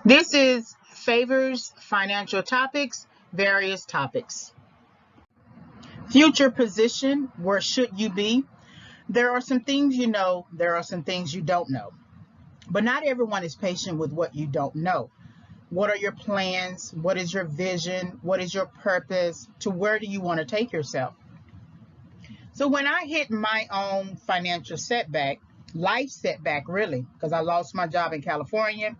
This is Favors Financial Topics, various topics. Future position, where should you be? There are some things you know, there are some things you don't know. But not everyone is patient with what you don't know. What are your plans? What is your vision? What is your purpose? To where do you want to take yourself? So when I hit my own financial setback, life setback really, because I lost my job in California,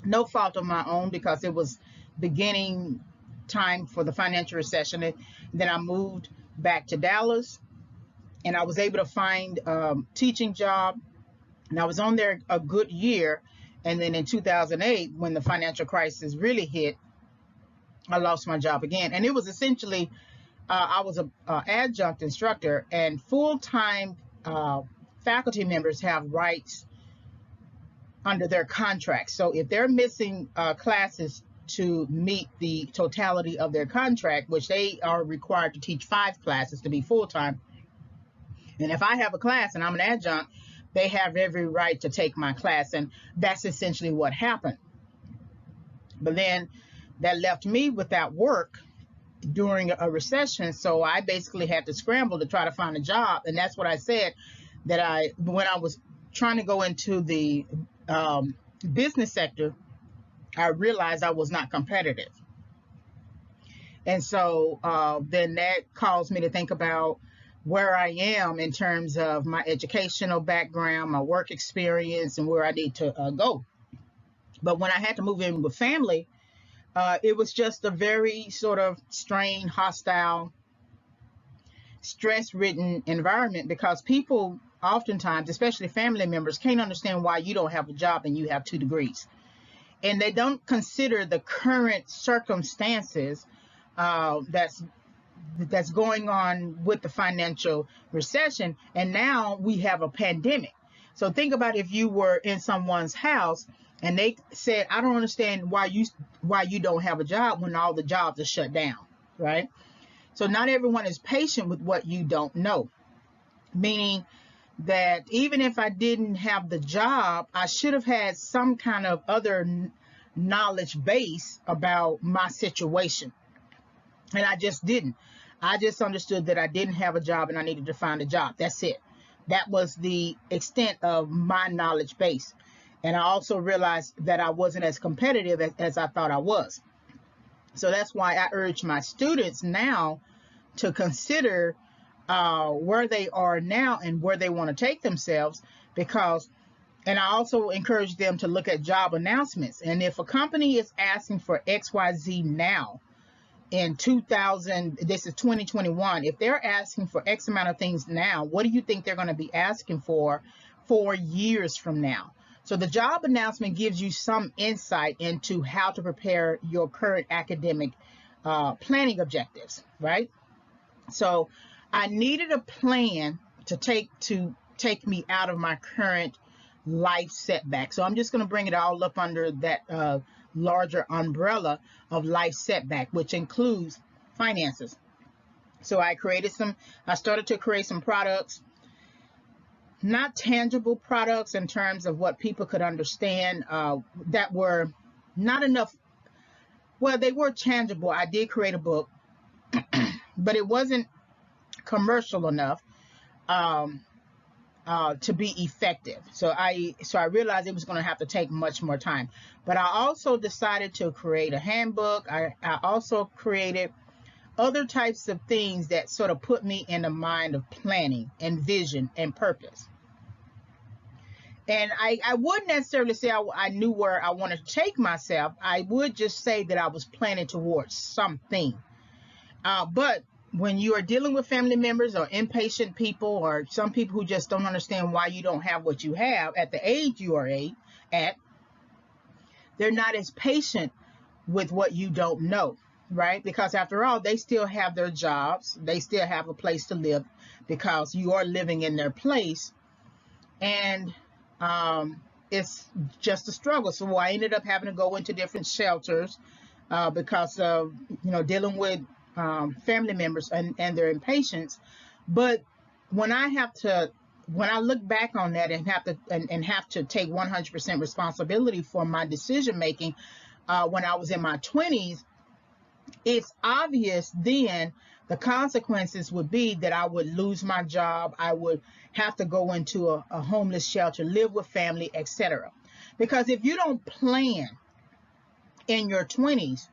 no fault of my own because it was beginning time for the financial recession. And then I moved back to Dallas and I was able to find a teaching job. And I was on there a good year. And then in 2008, when the financial crisis really hit, I lost my job again. And it was essentially, I was an adjunct instructor, and full-time faculty members have rights under their contract. So if they're missing classes to meet the totality of their contract, which they are required to teach 5 classes to be full-time, and if I have a class and I'm an adjunct, they have every right to take my class, and that's essentially what happened. But then that left me without work during a recession, so I basically had to scramble to try to find a job. And that's what I said, that when I was trying to go into the business sector, I realized I was not competitive. And so then that caused me to think about where I am in terms of my educational background, my work experience, and where I need to go. But when I had to move in with family, it was just a very sort of strained, hostile, stress-ridden environment, because people oftentimes, especially family members, can't understand why you don't have a job and you have 2 degrees. And they don't consider the current circumstances that's going on with the financial recession. And now we have a pandemic. So think about if you were in someone's house and they said, I don't understand why you don't have a job when all the jobs are shut down, right? So not everyone is patient with what you don't know, meaning that even if I didn't have the job, I should have had some kind of other knowledge base about my situation. And I just didn't. I just understood that I didn't have a job and I needed to find a job. That's it. That was the extent of my knowledge base. And I also realized that I wasn't as competitive as I thought I was. So that's why I urge my students now to consider where they are now and where they want to take themselves, and I also encourage them to look at job announcements. And if a company is asking for XYZ now in this is 2021, if they're asking for X amount of things now, what do you think they're going to be asking for 4 years from now? So the job announcement gives you some insight into how to prepare your current academic planning objectives, right? So I needed a plan to take me out of my current life setback. So I'm just going to bring it all up under that larger umbrella of life setback, which includes finances. So I started to create some products, not tangible products in terms of what people could understand, that were not enough. Well, they were tangible. I did create a book, but it wasn't commercial enough to be effective. So I realized it was going to have to take much more time. But I also decided to create a handbook. I also created other types of things that sort of put me in the mind of planning and vision and purpose. And I wouldn't necessarily say I knew where I wanted to take myself. I would just say that I was planning towards something. But when you are dealing with family members or impatient people, or some people who just don't understand why you don't have what you have at the age you are at, they're not as patient with what you don't know, right? Because after all, they still have their jobs. They still have a place to live because you are living in their place. And it's just a struggle. So I ended up having to go into different shelters because of dealing with family members and their impatience. But when I have to when I look back on that and have to take 100% responsibility for my decision making when I was in my 20s, it's obvious then the consequences would be that I would lose my job. I would have to go into a homeless shelter, live with family, etc. Because if you don't plan in your 20s,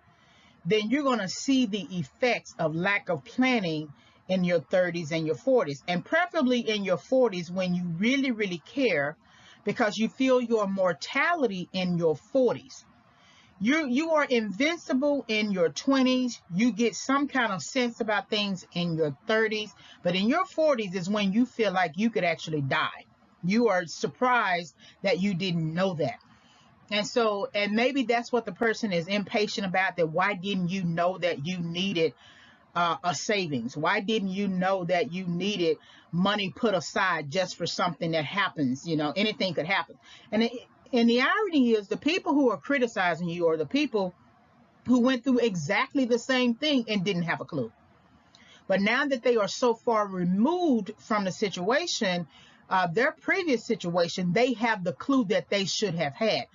then you're going to see the effects of lack of planning in your 30s and your 40s, and preferably in your 40s when you really, really care, because you feel your mortality in your 40s. You are invincible in your 20s. You get some kind of sense about things in your 30s, but in your 40s is when you feel like you could actually die. You are surprised that you didn't know that. And so, and maybe that's what the person is impatient about, that why didn't you know that you needed a savings? Why didn't you know that you needed money put aside just for something that happens? You know, anything could happen. And the irony is the people who are criticizing you are the people who went through exactly the same thing and didn't have a clue. But now that they are so far removed from the situation, their previous situation, they have the clue that they should have had.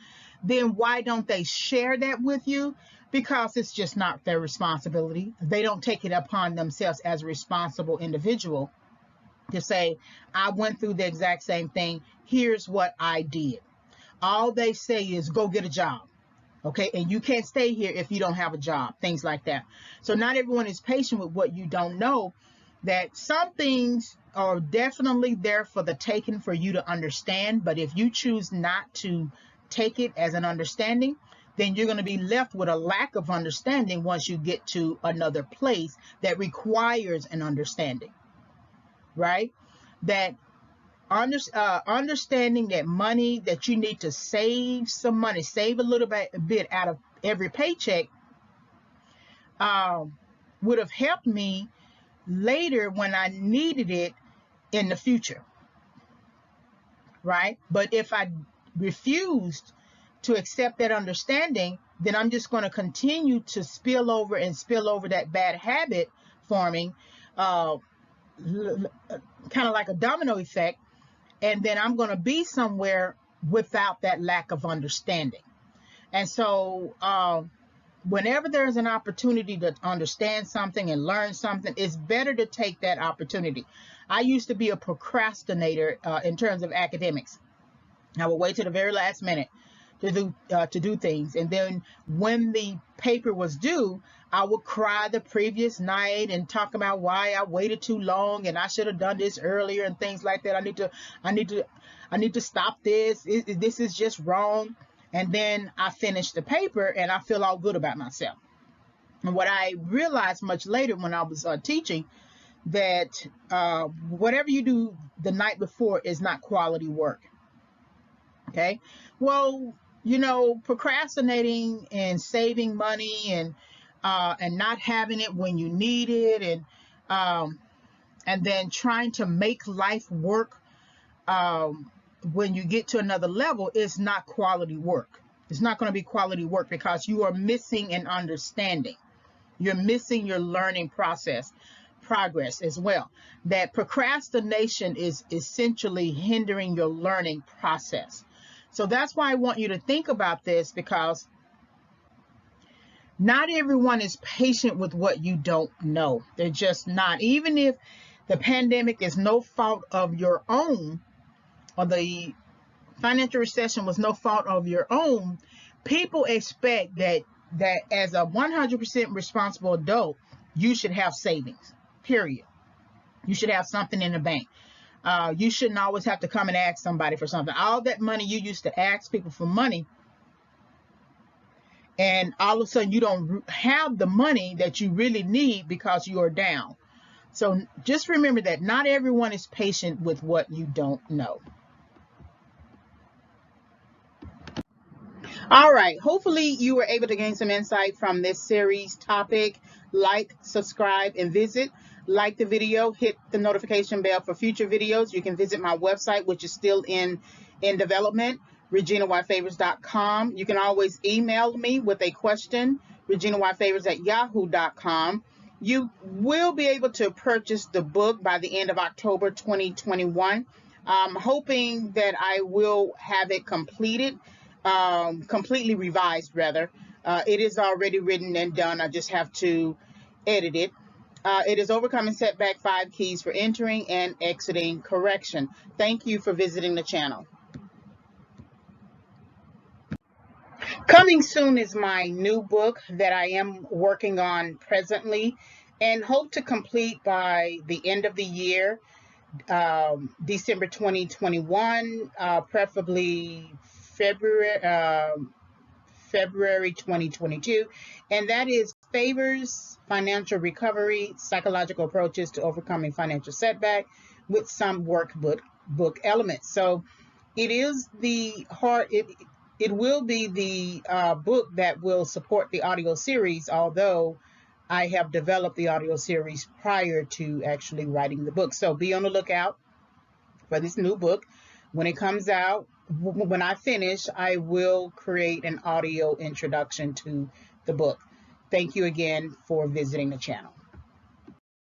Then why don't they share that with you? Because it's just not their responsibility. They don't take it upon themselves as a responsible individual to say, I went through the exact same thing. Here's what I did. All they say is go get a job. Okay, and you can't stay here if you don't have a job, things like that. So not everyone is patient with what you don't know, that some things are definitely there for the taking for you to understand. But if you choose not to take it as an understanding, then you're going to be left with a lack of understanding once you get to another place that requires an understanding, right? That understanding that money, that you need to save some money, save a little bit out of every paycheck, would have helped me later when I needed it in the future, right? But if I refused to accept that understanding, then I'm just going to continue to spill over that bad habit forming, kind of like a domino effect. And then I'm going to be somewhere without that lack of understanding. And so whenever there's an opportunity to understand something and learn something, it's better to take that opportunity. I used to be a procrastinator in terms of academics. I would wait to the very last minute to do things. And then when the paper was due, I would cry the previous night and talk about why I waited too long and I should have done this earlier and things like that. I need to stop this. This is just wrong. And then I finish the paper and I feel all good about myself. And what I realized much later when I was teaching, that whatever you do the night before is not quality work. Okay. Well, you know, procrastinating and saving money and not having it when you need it, and then trying to make life work when you get to another level is not quality work. It's not going to be quality work because you are missing an understanding. You're missing your learning progress as well. That procrastination is essentially hindering your learning process. So that's why I want you to think about this, because not everyone is patient with what you don't know. They're just not. Even if the pandemic is no fault of your own, or the financial recession was no fault of your own, people expect that as a 100% responsible adult, you should have savings, period. You should have something in the bank. You shouldn't always have to come and ask somebody for something. All that money you used to ask people for money, and all of a sudden you don't have the money that you really need because you are down. So just remember that not everyone is patient with what you don't know. All right. Hopefully you were able to gain some insight from this series topic. Like, subscribe, and visit. Like the video, hit the notification bell for future videos. You can visit my website, which is still in development, reginayfavors.com. You can always email me with a question, reginayfavors@yahoo.com. You will be able to purchase the book by the end of October 2021. I'm hoping that I will have it completed, completely revised rather. It is already written and done. I just have to edit it. It is Overcoming Setback, 5 Keys for Entering and Exiting Correction. Thank you for visiting the channel. Coming soon is my new book that I am working on presently and hope to complete by the end of the year, December 2021, preferably February 2022. And that is Favors, Financial Recovery, Psychological Approaches to Overcoming Financial Setback with some workbook elements. So it is the hard, it will be the book that will support the audio series, although I have developed the audio series prior to actually writing the book. So be on the lookout for this new book. When it comes out, when I finish, I will create an audio introduction to the book. Thank you again for visiting the channel.